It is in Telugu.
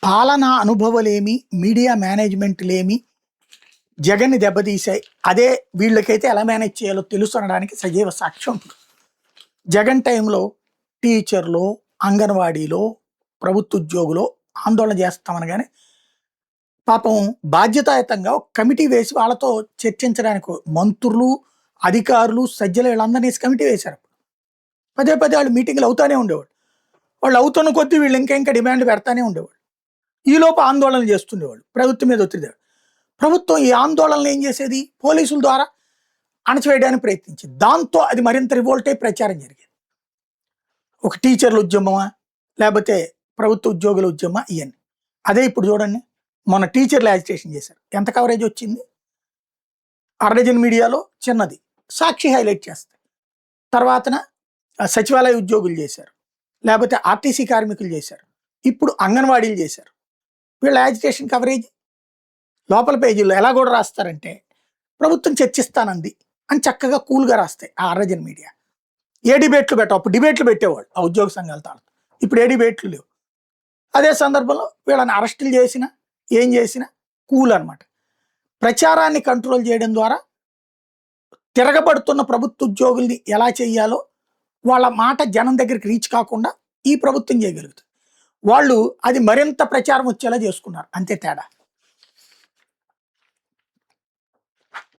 పాలనా అనుభవలేమి, మీడియా మేనేజ్మెంట్‌లేమి జగన్‌ని దెబ్బతీశాయి. అదే వీళ్ళకైతే ఎలా మేనేజ్ చేయాలో తెలుసు అనడానికి సజీవ సాక్ష్యం. జగన్ టైంలో టీచర్‌లో, అంగన్వాడీలో, ప్రభుత్వ ఉద్యోగులో ఆందోళన చేస్తామనగానే పాపం బాధ్యతాయుతంగా ఒక కమిటీ వేసి వాళ్ళతో చర్చించడానికి మంత్రులు, అధికారులు, సజ్జలు వీళ్ళందరిని వేసి కమిటీ వేశారు. పదే పదే వాళ్ళు మీటింగ్‌లు అవుతానే ఉండేవాళ్ళు. వాళ్ళు అవుతున్న కొద్దీ వీళ్ళు ఇంకా డిమాండ్‌లు పెడతానే ఉండేవాళ్ళు. ఈలోపు ఆందోళనలు చేస్తుండేవాళ్ళు. ప్రభుత్వం మీద ఒత్తిడి. ప్రభుత్వం ఈ ఆందోళనలు ఏం చేసేది? పోలీసుల ద్వారా అణచివేయడానికి ప్రయత్నించింది. దాంతో అది మరింత రివోల్ట్ అయి ప్రచారం జరిగేది. ఒక టీచర్ల ఉద్యమమా? లేకపోతే ప్రభుత్వ ఉద్యోగుల ఉద్యమమా? ఇయన్నీ. అదే ఇప్పుడు చూడండి. మొన్న టీచర్లు యాజిటేషన్ చేశారు. ఎంత కవరేజ్ వచ్చింది? అర్ధజన్ మీడియాలో చిన్నది. సాక్షి హైలైట్ చేస్తాయి. తర్వాతన సచివాలయ ఉద్యోగులు చేశారు. లేకపోతే ఆర్టీసీ కార్మికులు చేశారు. ఇప్పుడు అంగన్వాడీలు చేశారు. వీళ్ళ యాజిటేషన్ కవరేజ్ లోపల పేజీల్లో ఎలా కూడా రాస్తారంటే ప్రభుత్వం చర్చిస్తానంది అని చక్కగా కూల్గా రాస్తాయి ఆ అర్ధజన్ మీడియా. ఏ డిబేట్లు పెట్టవు. అప్పుడు డిబేట్లు పెట్టేవాళ్ళు ఆ ఉద్యోగ సంఘాలతో. ఇప్పుడు ఏ డిబేట్లు లేవు. అదే సందర్భంలో వీళ్ళని అరెస్టులు చేసినా ఏం చేసినా కూల్ అనమాట. ప్రచారాన్ని కంట్రోల్ చేయడం ద్వారా తిరగబడుతున్న ప్రభుత్వ ఉద్యోగుల్ని ఎలా చేయాలో వాళ్ళ మాట జనం దగ్గరికి రీచ్ కాకుండా ఈ ప్రభుత్వం చేయగలుగుతుంది. వాళ్ళు అది మరింత ప్రచారం వచ్చేలా చేసుకున్నారు. అంతే తేడా.